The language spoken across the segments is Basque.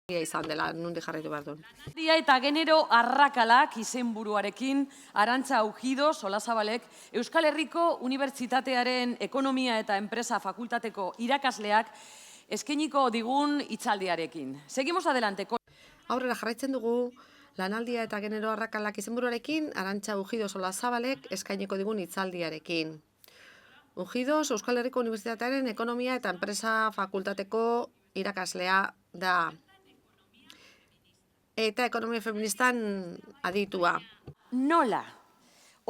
izan dela, nondik jarraitu behar duen. Dia eta genero arrakalak izenburuarekin Arantza Ujido Solazabalek Euskal Herriko Unibertsitatearen Ekonomia eta Enpresa Fakultateko irakasleak eskainiko digun hitzaldiarekin. Seguimos adelante. Aurrera jarraitzen dugu, lanaldia eta genero arrakalak izenburuarekin Arantza Ujido Solazabalek eskainiko digun hitzaldiarekin. Ujido Euskal Herriko Unibertsitatearen Ekonomia eta Enpresa Fakultateko irakaslea da. Eta ekonomia feministan aditua. Nola.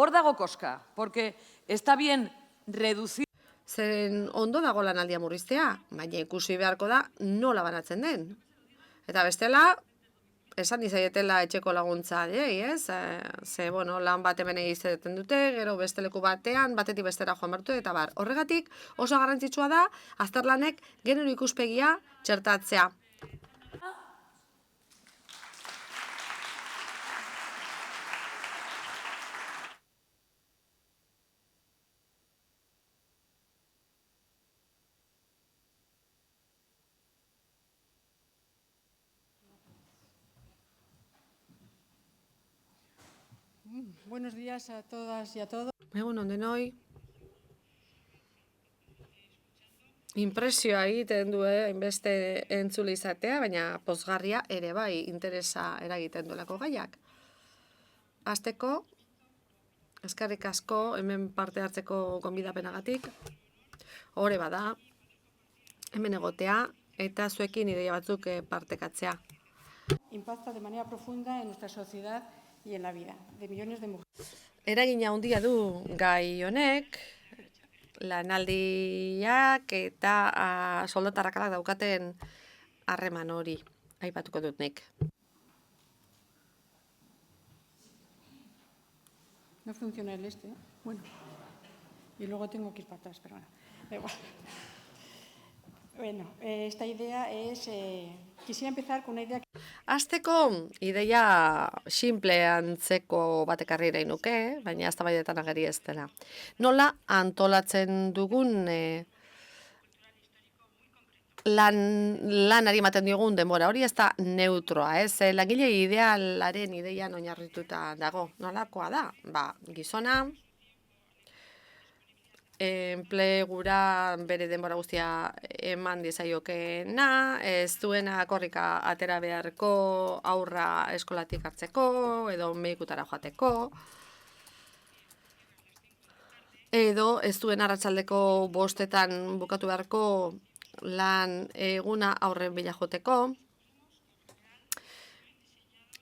Hor dago koska, porque está bien reducir. Zen ondo dago lanaldia murriztea, baina ikusi beharko da nola banatzen den. Eta bestela, esan izaietela etxeko laguntza ez? Lan bat hemen egiten dute, gero beste leku batean, batetik bestera joan bertu, eta bar. Horregatik oso garrantzitsua da, azterlanek genero ikuspegia txertatzea. Buenos días a todas y a todos. Egun ondenoi. Inpresioa egiten du, hainbeste entzule izatea, baina pozgarria ere bai interesa eragiten duelako gaiak. Hasteko, eskerrik asko hemen parte hartzeko gonbidapenagatik. Hore bada, hemen egotea eta zuekin ideia batzuk partekatzea. Impacta de manera profunda en nuestra sociedad y en la vida de millones de mujeres. Eragina handia du gai honek, lanaldiak eta soldatarrakalak daukaten harreman hori aipatuko dut nik. No funciona el este, ¿eh? Bueno. Y luego tengo que ir para atrás, pero bueno. Da igual. Bueno, esta idea es... quisiera empezar con una idea... Hasteko, ideia simple antzeko batekarri nahi nuke, baina eztabaidetan ageri ez dela. Nola antolatzen dugun lanari ematen diogun denbora hori ez da neutroa, ez? Langile idealaren ideian oinarrituta dago. Nolakoa da? Gizona, enplegura bere denbora guztia eman diezaiokeena, ez duena korrika atera beharko aurra eskolatik hartzeko, edo medikutara joateko, edo ez duen arratsaldeko 5 bukatu beharko lan eguna aurren bila joteko.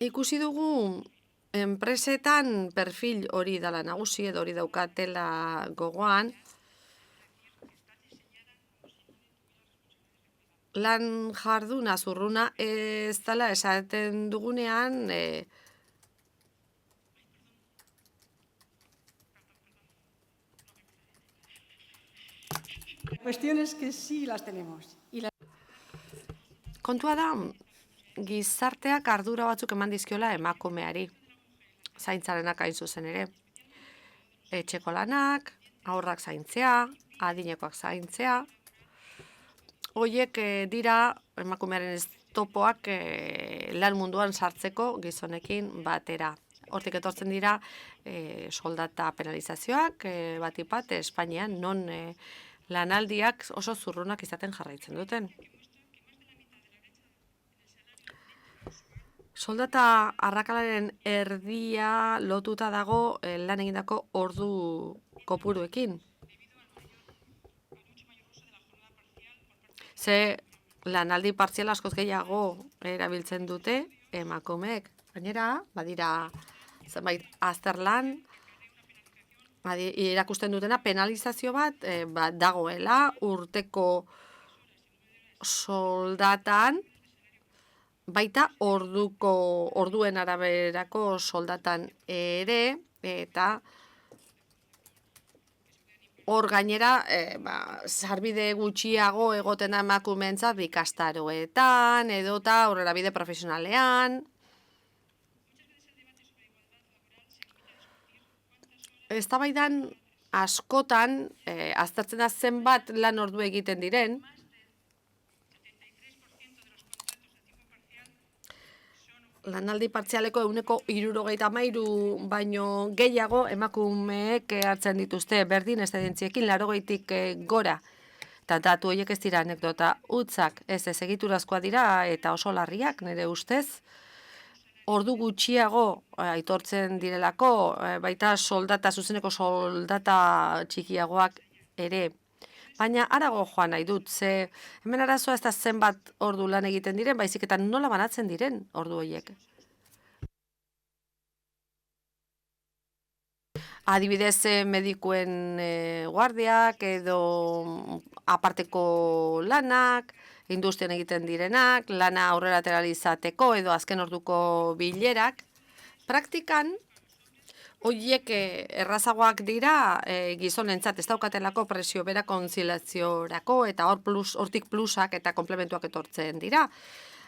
Ikusi dugu enpresetan perfil hori dela nagusi edo hori daukatela gogoan, lan jarduna zurruna ez dela esaten dugunean Cuestiones que sí las tenemos. Kontua da, gizarteak ardura batzuk eman dizkiola emakumeari, zaintzarenak hain zuzen ere. Etxeko lanak, haurrak zaintzea, adinekoak zaintzea, hoiek dira emakumearen topoak lan munduan sartzeko gizonekin batera. Hortik etortzen dira soldata penalizazioak, batipat Espainian, non lanaldiak oso zurrunak izaten jarraitzen duten. Soldata arrakalaren erdia lotuta dago lan egindako ordu kopuruekin. Ze lanaldi partzial askoz gehiago erabiltzen dute emakumeek. Gainera, badira zenbait azterlan erakusten dutena penalizazio bat dagoela urteko soldatan, baita orduen araberako soldatan ere, eta hor gainera, sarbide gutxiago egoten da emakumeentzat ikastaroetan, edota aurrerabide profesionalean. Eztabaidan askotan aztertzen da zenbat lan ordu egiten diren, lanaldi partzialeko 73% baino gehiago emakumeek hartzen dituzte berdin eszedentziekin 80tik gora. Eta datu horiek ez dira anekdota hutzak, ez egiturazkoa dira eta oso larriak nire ustez. Ordu gutxiago aitortzen direlako, baita zuzeneko soldata txikiagoak ere. Baina arago joan nahi dut, ze hemen arazoa ez da zenbat ordu lan egiten diren, baizik eta nola banatzen diren ordu horiek. Adibidez, medikuen guardiak edo aparteko lanak, industrian egiten direnak, lana aurrera izateko edo azken orduko bilerak. Praktikan, horiek errazagoak dira gizonentzat ez daukatelako presio bera konziliaziorako eta hortik plusak eta komplementuak etortzen dira.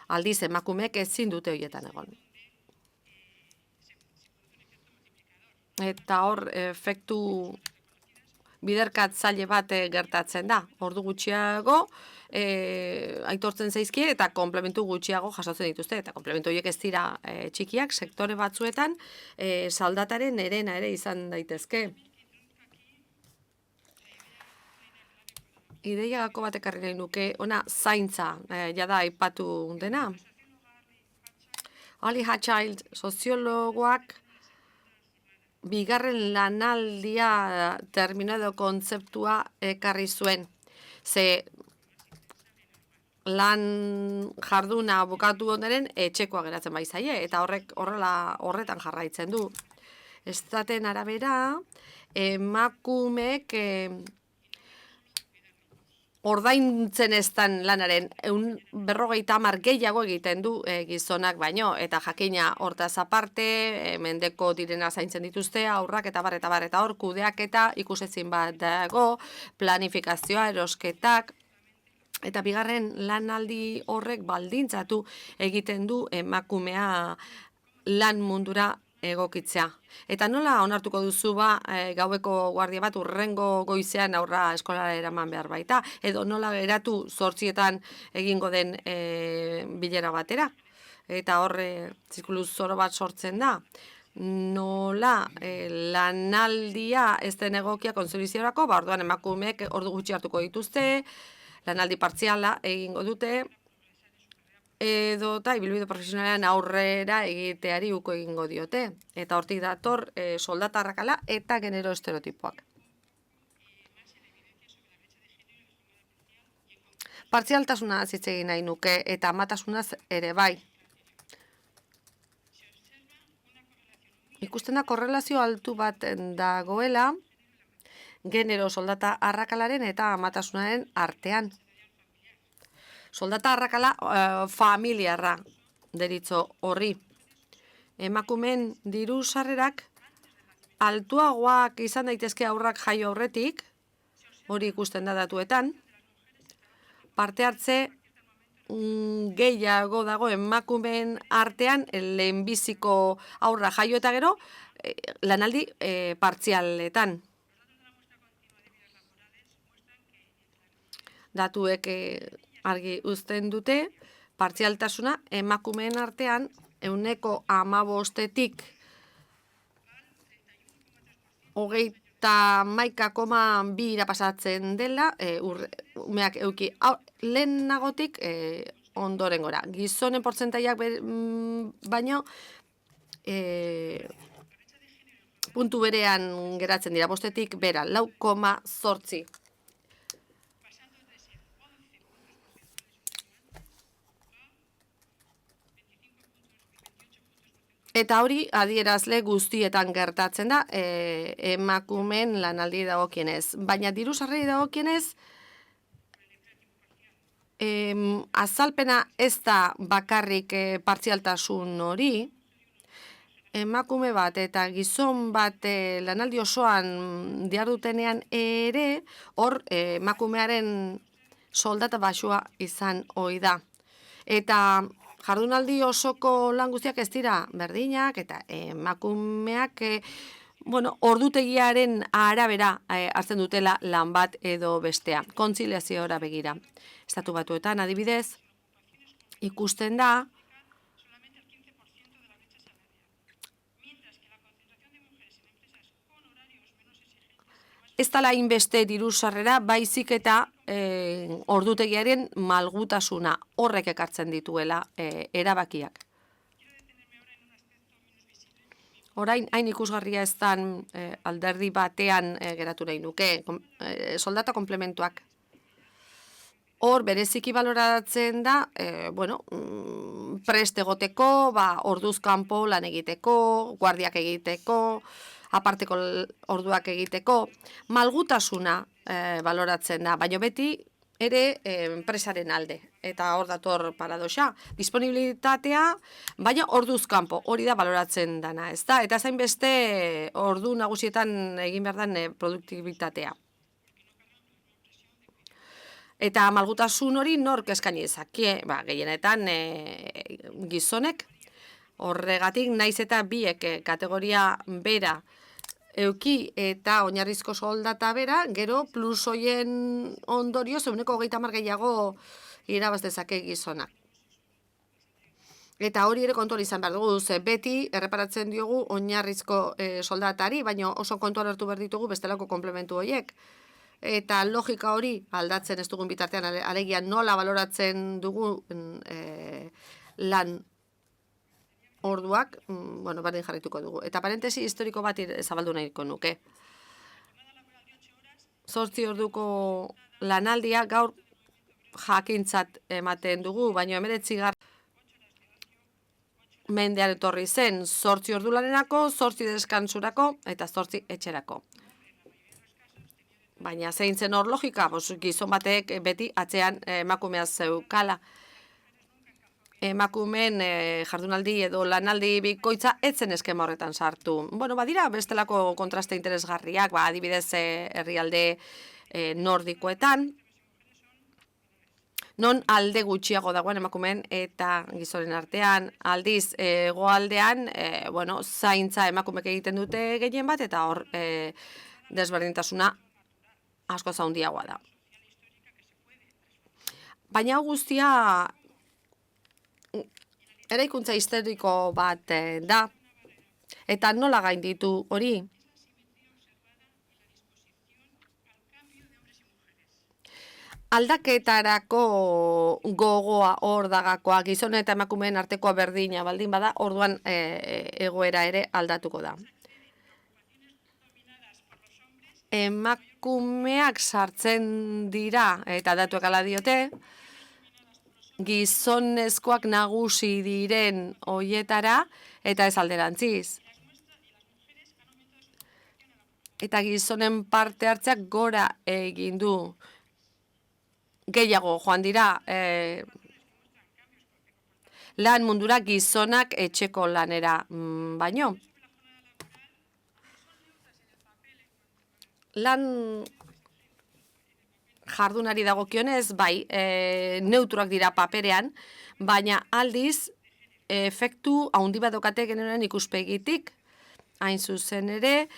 Aldiz, emakumeek ezin dute horietan egon. Eta hor, efektu biderkatzaile bat gertatzen da. Ordu gutxiago aitortzen zaizkie eta komplementu gutxiago jasotzen dituzte. Eta komplementu horiek ez dira txikiak, sektore batzuetan saldataren herena ere izan daitezke. Ideia gako bat ekarri nahi nuke, ona zaintza, jada aipatu dena. Ali Hatchild, soziologoak, bigarren lanaldia terminado kontzeptua ekarri zuen. Ze lan jarduna bukatu ondoren etxekoa geratzen baizaie, eta horretan jarraitzen du. Estaten arabera, emakumeek ordaintzen eztan lanaren 50 gehiago egiten du gizonak baino, eta jakina hortaz aparte, mendeko direna zaintzen dituzte, aurrak eta bar, eta hor kudeaketa ikusezin bat dago, planifikazioa, erosketak, eta bigarren lanaldi horrek baldintzatu egiten du emakumea lan mundura egokitzea. Eta nola onartuko duzu gaueko guardia bat urrengo goizean aurra eskolara eraman behar baita, edo nola geratu 8 egingo den bilera batera. Eta horre zirkulu zoro bat sortzen da. Nola lanaldia ez den egokia konziliziorako, orduan emakumeek ordu gutxi hartuko dituzte, lanaldi partziala egingo dute, edo eta ibilbide profesionalean aurrera egiteari uko egingo diote. Eta hortik dator soldata arrakala eta genero estereotipoak. Partzialtasuna hitz egin nahi nuke eta amatasunaz ere bai. Ikusten da korrelazio altu bat dagoela genero soldata arrakalaren eta amatasunaren artean. Soldata arrakala familiarra deritzo horri. Emakumen diru sarrerak altuagoak izan daitezke aurrak jaio aurretik, hori ikusten da datuetan, parte hartze gehiago dago emakumeen artean lehenbiziko aurra jaio eta gero lanaldi partzialetan. Datuek argi uzten dute, partzialtasuna emakumeen artean 15%tik 31,2 pasatzen dela, umeak euki lehenagotik ondoren gora. Gizonen portzentaiak baino puntu berean geratzen dira, 5tik bera, 4,8. Eta hori adierazle guztietan gertatzen da emakumen lanaldi dagokienez. Baina diru sarrerei dagokienez, azalpena ez da bakarrik partzialtasun hori, emakume bat eta gizon bat lanaldi osoan dihardutenean ere, hor emakumearen soldata baxua izan ohi da. Eta jardunaldi osoko lan guztiak ez dira berdinak eta emakumeak ordutegiaren arabera hartzen dutela lan bat edo bestea. Kontziliaziora begira. Estatu Batuetan adibidez, ikusten da ez dala hainbeste diru sarrera, baizik eta ordutegiaren malgutasuna horrek ekartzen dituela erabakiak. Orain, hain ikusgarria ez dan alderdi batean geratu nahi nuke, soldata komplementuak. Hor, bereziki baloratzen da, prest egoteko, orduz kanpo lan egiteko, guardiak egiteko, aparteko orduak egiteko, malgutasuna baloratzen da, baina beti ere enpresaren alde. Eta hor dator paradoxa, disponibilitatea, baina orduz kanpo, hori da baloratzen dana, ez da? Eta zain beste ordu nagusietan egin behar den produktibitatea. Eta malgutasun hori nork eskaini dezakie, gehienetan gizonek, horregatik naiz eta biek kategoria bera euki eta oinarrizko soldata bera, gero plus hoien ondorioz 30% gehiago irabaz dezake gizonak. Eta hori ere kontuan izan behar dugu, beti erreparatzen diogu oinarrizko soldatari, baina oso kontuan hartu behar ditugu bestelako komplementu horiek. Eta logika hori aldatzen ez dugun bitartean, alegia nola baloratzen dugu lan orduak, berdin jarrituko dugu. Eta parentesi historiko bat zabaldu nahiko nuke. 8 orduko lanaldia gaur jakintzat ematen dugu, baina 19. mendean etorri zen 8 ordu lanerako, 8 deskansurako eta 8 etxerako. Baina zein zen hor logika, gizon batek beti atzean emakumea zeukala. Emakumeen jardunaldi edo lanaldi bikoitza etzen eskema horretan sartu. Badira bestelako kontraste interesgarriak, adibidez herrialde nordikoetan, non alde gutxiago dagoen emakumeen eta gizonen artean, aldiz hegoaldean, zaintza emakumek egiten dute gehien bat, eta hor desberdintasuna asko zaundiagoa da. Baina guztia eraikuntza historiko bat da, eta nola gainditu hori? Aldaketarako gogoa hor dagakoa, gizon eta emakumeen arteko berdina baldin bada, orduan egoera ere aldatuko da. Emakumeak sartzen dira, eta datuak ala diote, gizonezkoak nagusi diren hoietara, eta ez alderantziz. Eta gizonen parte hartzeak gora egin du. Gehiago joan dira lan mundura gizonak etxeko lanera baino. Lan jardunari dagokionez, neutroak dira paperean, baina aldiz efektu handi bat daukate generoen ikuspegitik. Hain zuzen ere,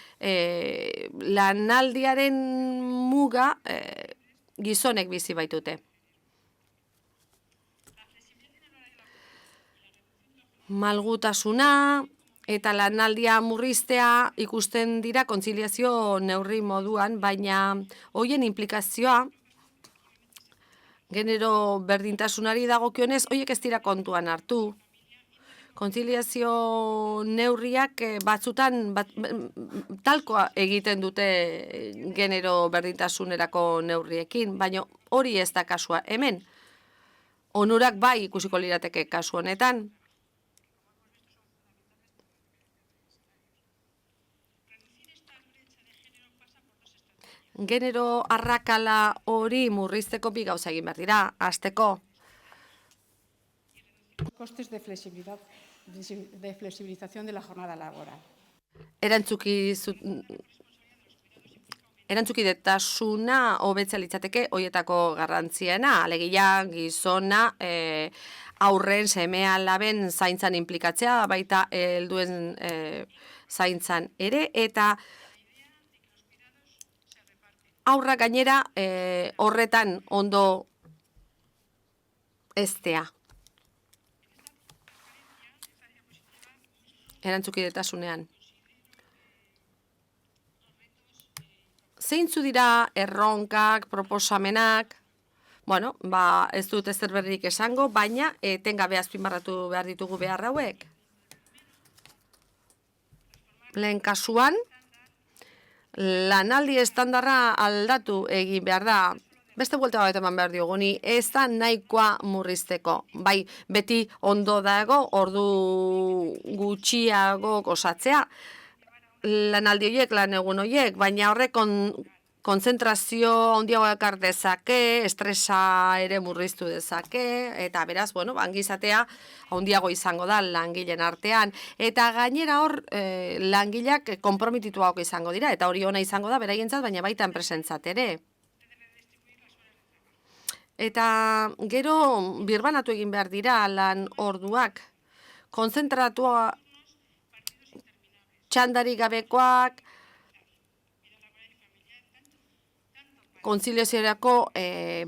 lanaldiaren muga gizonek bizi baitute. Malgutasuna eta lanaldia murriztea ikusten dira kontziliazio neurri moduan, baina hoien implikazioa genero berdintasunari dagokionez, hoiek ez dira kontuan hartu. Kontziliazio neurriak batzutan talkoa egiten dute genero berdintasunerako neurriekin, baina hori ez da kasua hemen. Onurak bai ikusiko lirateke kasu honetan. Genero arrakala hori murrizteko bi gauza egin behar dira, hasteko. Costes de flexibilización de la jornada laboral. Erantzukidetasuna hobetzea litzateke hoietako garrantziena, alegia gizona aurren seme-alaben zaintzan inplikatzea, baita helduen zaintzan ere, eta aurra gainera horretan ondo eztea. Erantzukidetasunean. zeintzu dira erronkak, proposamenak, bueno, ez dut ezer berririk esango, baina etengabe azpimarratu behar ditugu behar hauek. Lehen kasuan, lanaldi estandarra aldatu egin behar da. Beste buelta bat eman behar dioguni, ez da nahikoa murrizteko. Bai, beti ondo dago, ordu gutxiago osatzea, lanaldi horiek, lan egun horiek, baina horrek konzentrazio handiago ekar dezake, estresa ere murriztu dezake, eta beraz, bueno, ongizatea handiago izango da langileen artean, eta gainera hor langileak konprometituak izango dira, eta hori ona izango da beraientzat, baina baita enpresentzat ere. Eta gero birbanatu egin behar dira lan orduak, konzentratua txandarik gabekoak, kontziliaziorako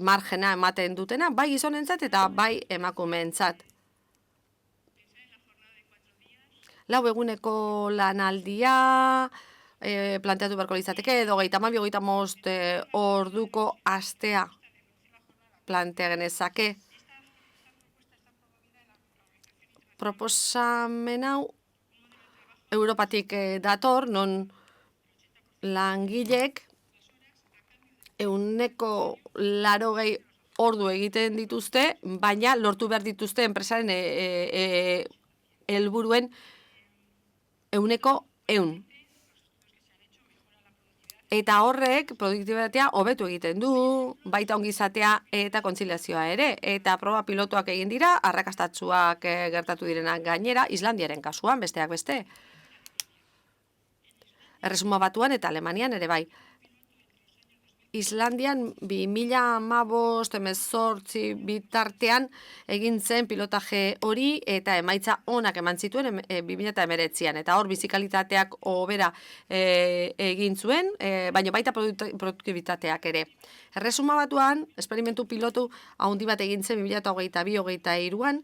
margena ematen dutena, bai gizonentzat eta bai emakumeentzat. 4 eguneko lanaldia planteatu beharko litzateke, edo 32-35 orduko astea plantea genezake. Proposamen hau Europatik dator, non langilek 180 ordu egiten dituzte, baina lortu behar dituzte enpresaren helburuen 100%. Eta horrek produktibitatea hobetu egiten du, baita ongizatea eta kontziliazioa ere. Eta proba pilotuak egin dira, arrakastatsuak gertatu direnak gainera, Islandiaren kasuan, besteak beste. Erresuma Batuan eta Alemanian ere bai. Islandian 2015-18 bitartean egin zen pilotaje hori eta emaitza onak eman zituen 2019an. Eta hor bizikalitateak hobera egin zuen, baina baita produktibitateak ere. Erresuma Batuan, esperimentu pilotu handi bat egin zen 2022-2023an,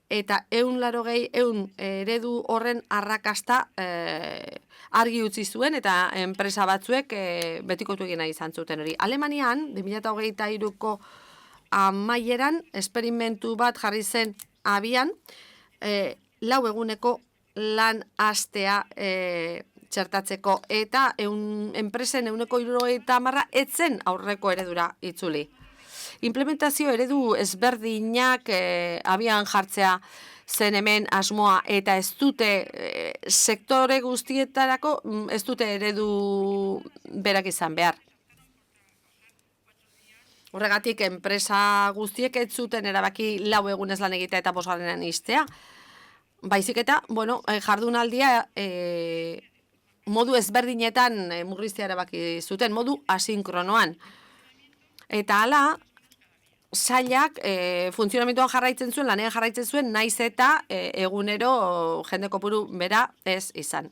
eta 180 eredu horren arrakasta argi utzi zuen eta enpresa batzuek betikotu egin nahi izan zuten hori. Alemanian, 2023ko amaieran, esperimentu bat jarri zen abian, 4 eguneko lan astea txertatzeko eta enpresen 170 etzen aurreko eredura itzuli. Implementazio eredu ezberdinak abian jartzea zen hemen asmoa eta ez dute sektore guztietarako ez dute eredu berak izan behar. Horregatik enpresa guztiek ez zuten erabaki 4 egunez lan egitea eta 5 istea. Baizik eta, bueno, jardunaldia modu ezberdinetan murriztea erabaki zuten, modu asinkronoan. Eta hala, sailak funtzionamentuan jarraitzen zuen, lanean jarraitzen zuen, naiz eta egunero jende kopuru bera ez izan.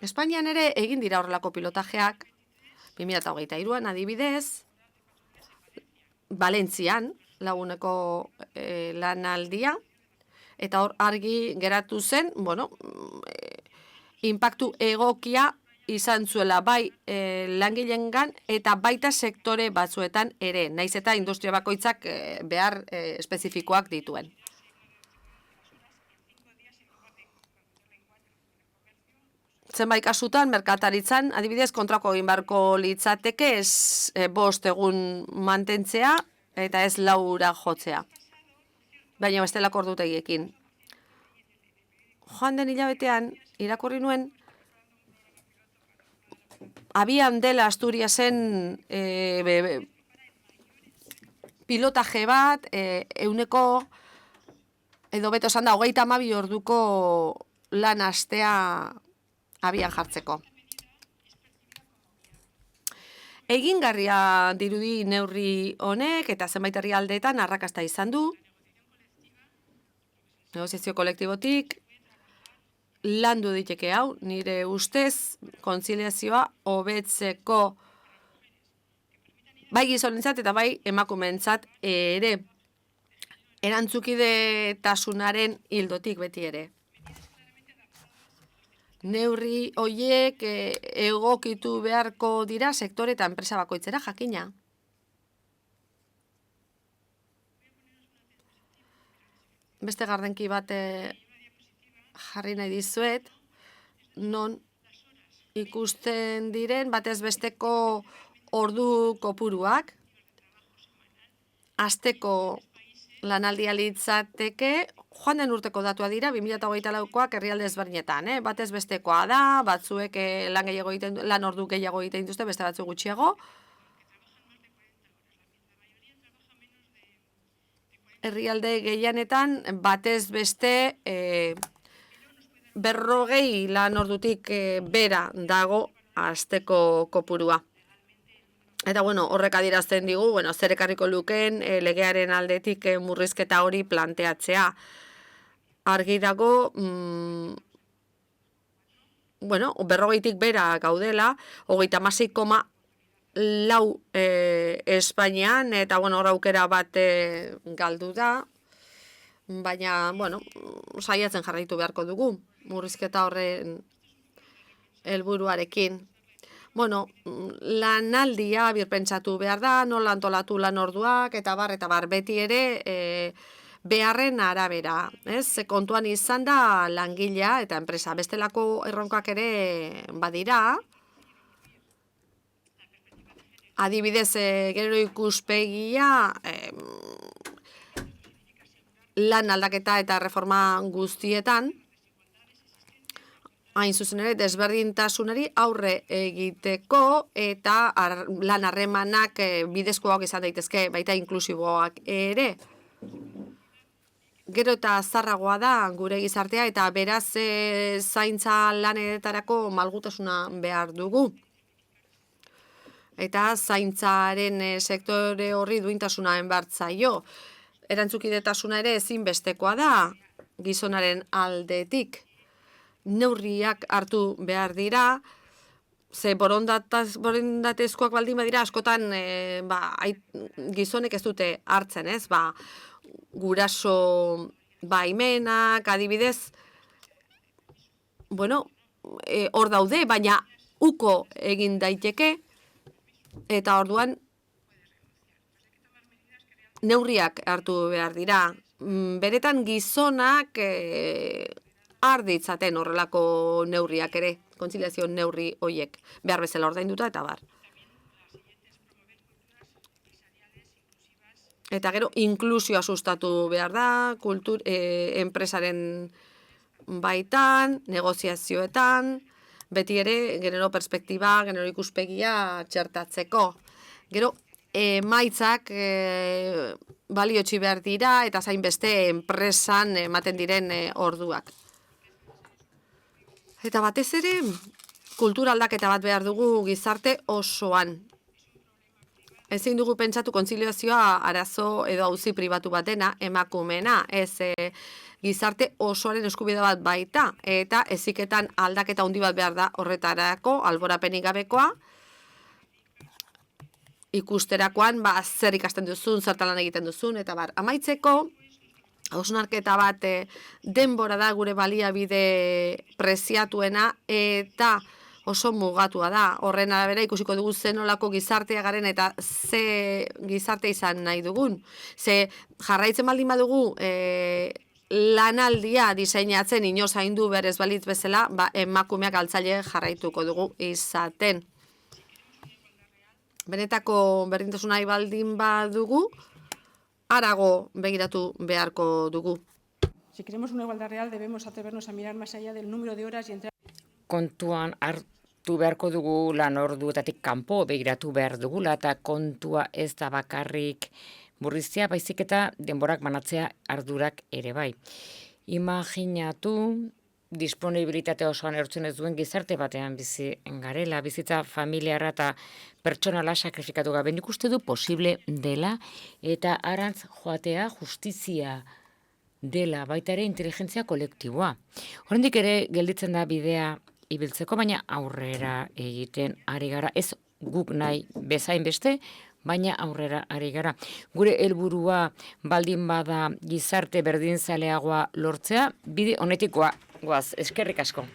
Espainian ere egin dira horrelako pilotajeak, 2023an adibidez, Valentzian laguneko lanaldia, eta hor argi geratu zen, bueno, inpaktu egokia izan zuela bai langilengan eta baita sektore batzuetan ere, naiz eta industria bakoitzak behar espezifikoak dituen. Zenbait kasutan, merkataritzan, adibidez, kontrako egin beharko litzateke ez 5 egun mantentzea eta ez 4 jotzea. Baina bestelako ordutegiekin. Joan den hilabetean, irakurri nuen, abian dela Asturiasen pilotaje bat, euneko, edo beto esan da, 32 orduko lan astea abian jartzeko. Egingarria dirudi neurri honek eta zenbait herrialdeetan arrakasta izan du. Negoziazio kolektibotik landu diteke hau, nire ustez kontziliazioa hobetzeko bai gizonentzat eta bai emakumeentzat ere erantzukidetasunaren ildotik beti ere. Neurri horiek egokitu beharko dira sektore eta enpresa bakoitzera jakina. Beste gardenki bat jarri nahi dizuet, non ikusten diren batez besteko ordu kopuruak, asteko lanaldia litzateke, joan den urteko datua dira, 2024koak herrialde ezberdinetan, batez bestekoa da, batzuek lan ordu gehiago egiten dituzte, beste batzu gutxiago. Herrialde gehienetan batez beste 40 lan ordutik bera dago asteko kopurua. Eta horrek adierazten digu, zer ekarriko lukeen legearen aldetik murrizketa hori planteatzea. Argi dago, 40tik bera gaudela, 36,4 Espainian, eta hor aukera bat galdu da, baina, saiatzen jarraitu beharko dugu, murrizketa horren helburuarekin. Lanaldia birpentsatu behar da, nola antolatu lan orduak, eta bar, beti ere beharren arabera. Kontuan izan da langilea eta enpresa. Bestelako erronkak ere badira. Adibidez, gero ikuspegia, lan aldaketa eta reforma guztietan, hain zuzen ere, desberdintasunari aurre egiteko eta lan harremanak bidezkoak izan daitezke, baita inklusiboak ere. Gero eta zarragoa da gure gizartea eta beraz zaintza lanetarako malgutasuna behar dugu. Eta zaintzaren sektore horri duintasuna enbartzaio. Erantzukidetasuna ere ezinbestekoa da gizonaren aldetik. Neurriak hartu behar dira, ze borondatezkoak baldin badira, askotan gizonek ez dute hartzen, guraso baimenak, adibidez, hor daude, baina uko egin daiteke, eta orduan neurriak hartu behar dira. Beretan gizonak arditzaten horrelako neurriak ere, kontziliazio neurri horiek, behar bezala ordainduta eta bar. Eta gero, inklusioa sustatu behar da, enpresaren baitan, negoziazioetan, beti ere, genero perspektiba, genero ikuspegia txertatzeko. Gero, emaitzak baliotsi behar dira eta zain beste enpresan ematen diren orduak. Eta batez ere, kultura aldaketa bat behar dugu gizarte osoan. Ezin dugu pentsatu kontziliazioa arazo edo auzi pribatu bat dena, emakumeena, ez gizarte osoaren eskubide bat baita, eta heziketan aldaketa handi bat behar da horretarako, alborapenik gabekoa, ikusterakoan, zer ikasten duzun, zertan lan egiten duzun, eta bar. Amaitzeko, hausnarketa bat denbora da gure baliabide preziatuena eta oso mugatua da. Horren arabera ikusiko dugu zenolako gizartea garen eta ze gizarte izan nahi dugun. Ze jarraitzen baldin badugu lanaldia diseinatzen inoz zaindu berez balitz bezala, emakumeak galtzaile jarraituko dugu izaten. Benetako berdintasuna baldin badugu, harago begiratu beharko dugu. Si queremos una igualdad real, debemos atrevernos a mirar más allá del número de horas y entrar. Kontuan hartu beharko dugu lan orduetatik kanpo begiratu behar dugula eta kontua ez da bakarrik murriztea, baizik eta denborak banatzea ardurak ere bai. Imaginatu disponibilitate osoan erortzen ez duen gizarte batean bizi garela, bizitza familiarra eta pertsonala sakrifikatu gabe. Nik uste du posible dela eta arantz joatea justizia dela, baita ere inteligentzia kolektiboa. Oraindik ere gelditzen da bidea ibiltzeko, baina aurrera egiten ari gara. Ez guk nahi bezain beste, baina aurrera ari gara. Gure helburua baldin bada gizarte berdinzaleagoa lortzea, bide honetikoa goaz, eskerrik asko.